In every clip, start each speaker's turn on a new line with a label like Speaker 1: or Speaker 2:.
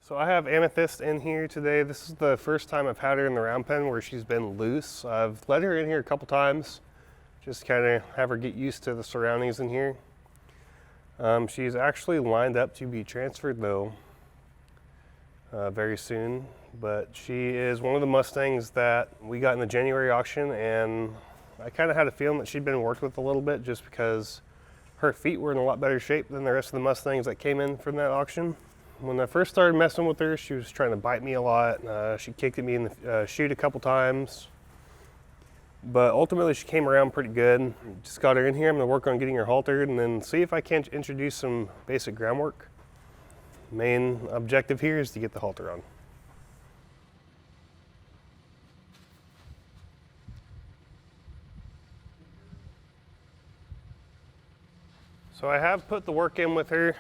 Speaker 1: So I have Amethyst in here today. This is the first time I've had her in the round pen where she's been loose. I've let her in here a couple times, just kind of have her get used to the surroundings in here. She's actually lined up to be transferred though very soon, but she is one of the Mustangs that we got in the January auction, and I kind of had a feeling that she'd been worked with a little bit just because her feet were in a lot better shape than the rest of the Mustangs that came in from that auction. When I first started messing with her, she was trying to bite me a lot. She kicked at me in the chute a couple times. But ultimately she came around pretty good. Just got her in here. I'm gonna work on getting her haltered and then see if I can't introduce some basic groundwork. Main objective here is to get the halter on. So I have put the work in with her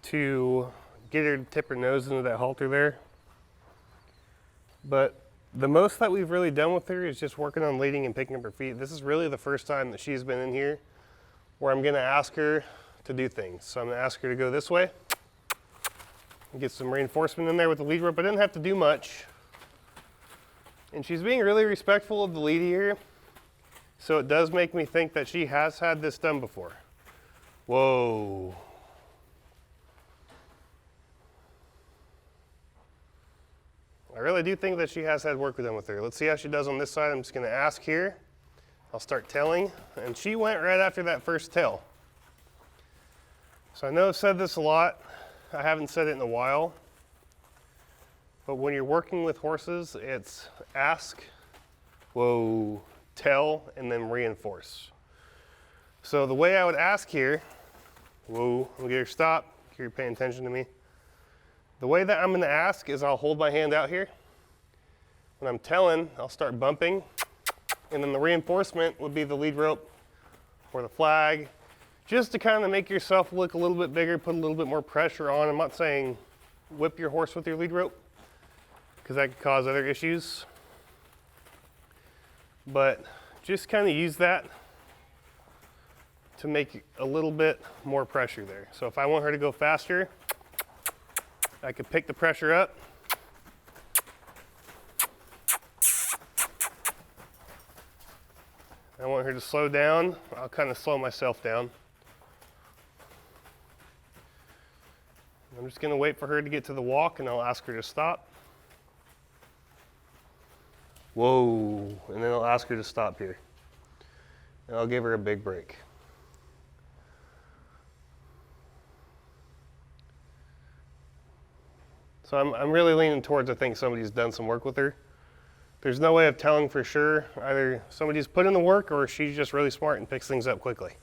Speaker 1: to get her to tip her nose into that halter there. But the most that we've really done with her is just working on leading and picking up her feet. This is really the first time that she's been in here where I'm gonna ask her to do things. So I'm gonna ask her to go this way and get some reinforcement in there with the lead rope. I didn't have to do much. And she's being really respectful of the lead here. So it does make me think that she has had this done before. Whoa. I really do think that she has had work done with her. Let's see how she does on this side. I'm just gonna ask here. I'll start telling, and she went right after that first tell. So I know I've said this a lot. I haven't said it in a while. But when you're working with horses, it's ask, whoa, tell, and then reinforce. So the way I would ask here, whoa, I'm gonna get her stop, get her paying attention to me. The way that I'm gonna ask is I'll hold my hand out here. When I'm telling, I'll start bumping, and then the reinforcement would be the lead rope or the flag, just to kind of make yourself look a little bit bigger, put a little bit more pressure on. I'm not saying whip your horse with your lead rope, because that could cause other issues. But just kind of use that to make a little bit more pressure there. So if I want her to go faster, I could pick the pressure up. I want her to slow down. I'll kind of slow myself down. I'm just gonna wait for her to get to the walk and I'll ask her to stop. Whoa, and then I'll ask her to stop here. And I'll give her a big break. So I'm really leaning towards, I think somebody's done some work with her. There's no way of telling for sure. Either somebody's put in the work or she's just really smart and picks things up quickly.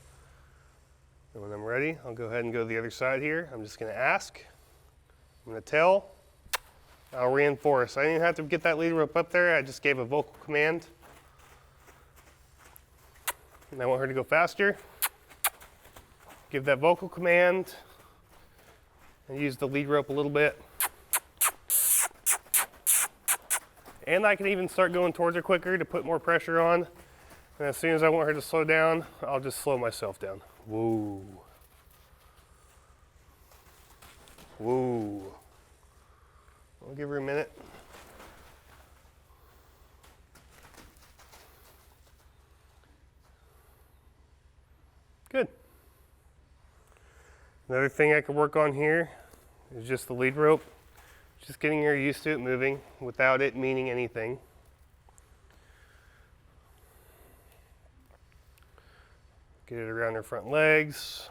Speaker 1: And when I'm ready, I'll go ahead and go to the other side here. I'm just gonna ask, I'm gonna tell, I'll reinforce. I didn't even have to get that lead rope up there. I just gave a vocal command. And I want her to go faster. Give that vocal command and use the lead rope a little bit. And I can even start going towards her quicker to put more pressure on. And as soon as I want her to slow down, I'll just slow myself down. Whoa. Whoa. I'll give her a minute. Good. Another thing I could work on here is just the lead rope. Just getting her used to it moving without it meaning anything. Get it around her front legs.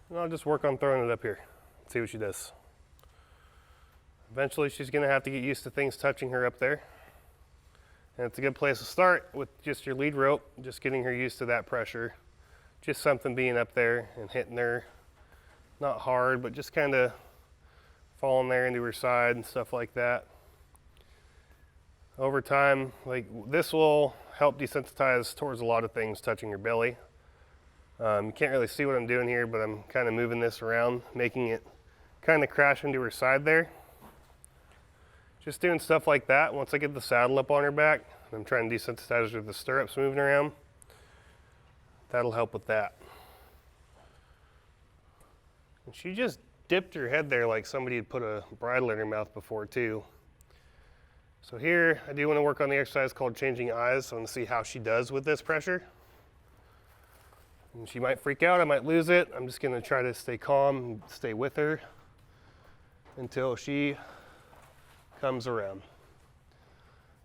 Speaker 1: And I'll just work on throwing it up here. See what she does. Eventually she's gonna have to get used to things touching her up there. And it's a good place to start with just your lead rope, just getting her used to that pressure. Just something being up there and hitting her. Not hard, but just kind of falling there into her side and stuff like that. Over time, like this will help desensitize towards a lot of things touching your belly. You can't really see what I'm doing here, but I'm kind of moving this around, making it kind of crash into her side there. Just doing stuff like that. Once I get the saddle up on her back, I'm trying to desensitize her to the stirrups moving around. That'll help with that. And she just dipped her head there like somebody had put a bridle in her mouth before too. So here, I do want to work on the exercise called changing eyes. So I want to see how she does with this pressure. And she might freak out, I might lose it. I'm just gonna try to stay calm and stay with her until she comes around.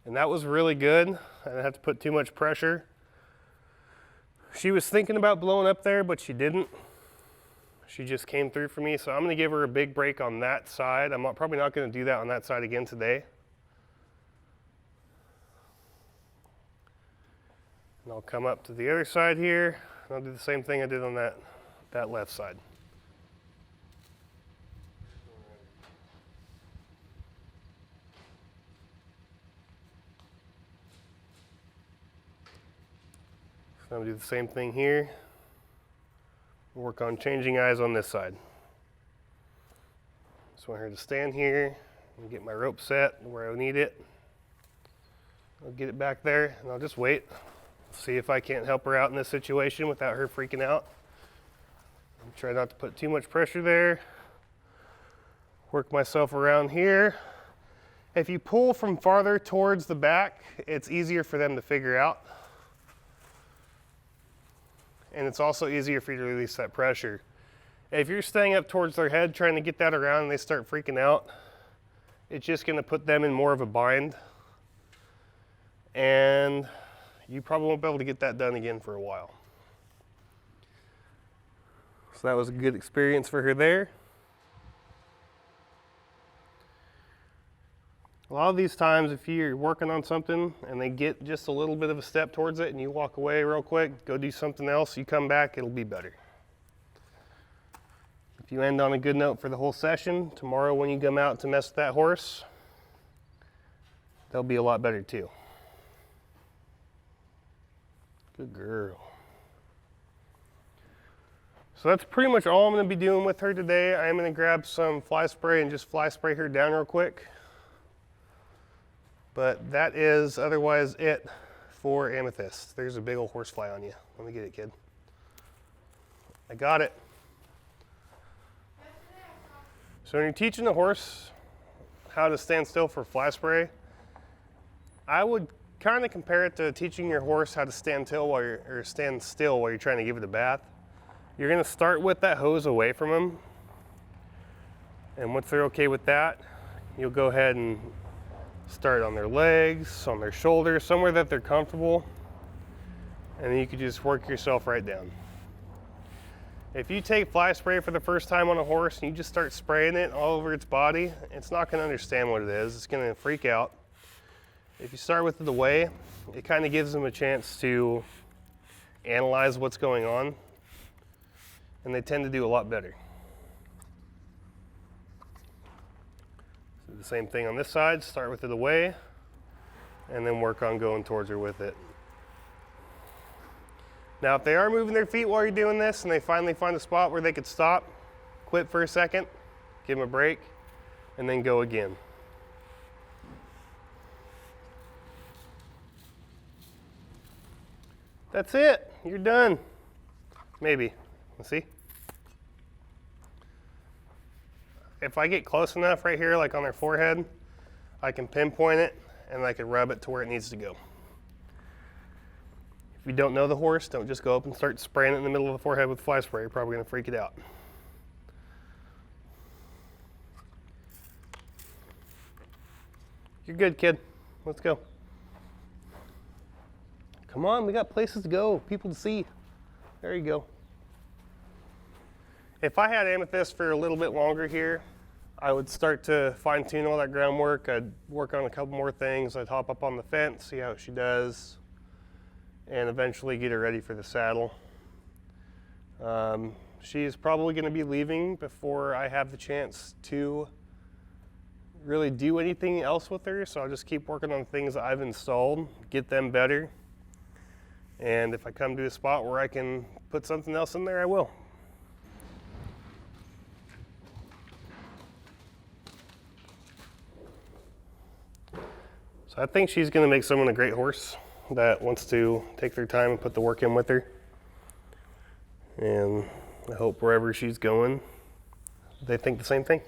Speaker 1: And that was really good. I didn't have to put too much pressure. She was thinking about blowing up there, but she didn't. She just came through for me. So I'm gonna give her a big break on that side. I'm probably not gonna do that on that side again today. And I'll come up to the other side here, and I'll do the same thing I did on that left side. So I'm gonna do the same thing here. Work on changing eyes on this side. Just want her to stand here and get my rope set where I need it. I'll get it back there, and I'll just wait. See if I can't help her out in this situation without her freaking out. And try not to put too much pressure there. Work myself around here. If you pull from farther towards the back, it's easier for them to figure out. And it's also easier for you to release that pressure. If you're staying up towards their head trying to get that around and they start freaking out, it's just gonna put them in more of a bind. And you probably won't be able to get that done again for a while. So that was a good experience for her there. A lot of these times, if you're working on something and they get just a little bit of a step towards it and you walk away real quick, go do something else, you come back, it'll be better. If you end on a good note for the whole session, tomorrow when you come out to mess with that horse, they'll be a lot better too. Good girl. So that's pretty much all I'm going to be doing with her today. I'm going to grab some fly spray and just fly spray her down real quick. But that is otherwise it for Amethyst. There's a big old horsefly on you. Let me get it, kid. I got it. So when you're teaching the horse how to stand still for fly spray, I would kind of compare it to teaching your horse how to stand still while you're trying to give it a bath. You're going to start with that hose away from them, and once they're okay with that, you'll go ahead and start on their legs, on their shoulders, somewhere that they're comfortable, and then you can just work yourself right down. If you take fly spray for the first time on a horse and you just start spraying it all over its body, it's not going to understand what it is. It's going to freak out. If you start with it away, it kind of gives them a chance to analyze what's going on, and they tend to do a lot better. So the same thing on this side, start with it away, and then work on going towards her with it. Now if they are moving their feet while you're doing this and they finally find a spot where they could stop, quit for a second, give them a break, and then go again. That's it, you're done. Maybe, let's see. If I get close enough right here, like on their forehead, I can pinpoint it and I can rub it to where it needs to go. If you don't know the horse, don't just go up and start spraying it in the middle of the forehead with fly spray. You're probably gonna freak it out. You're good, kid. Let's go. Come on, we got places to go, people to see. There you go. If I had Amethyst for a little bit longer here, I would start to fine tune all that groundwork. I'd work on a couple more things. I'd hop up on the fence, see how she does, and eventually get her ready for the saddle. She's probably gonna be leaving before I have the chance to really do anything else with her, so I'll just keep working on things that I've installed, get them better. And if I come to a spot where I can put something else in there, I will. So I think she's going to make someone a great horse that wants to take their time and put the work in with her. And I hope wherever she's going, they think the same thing.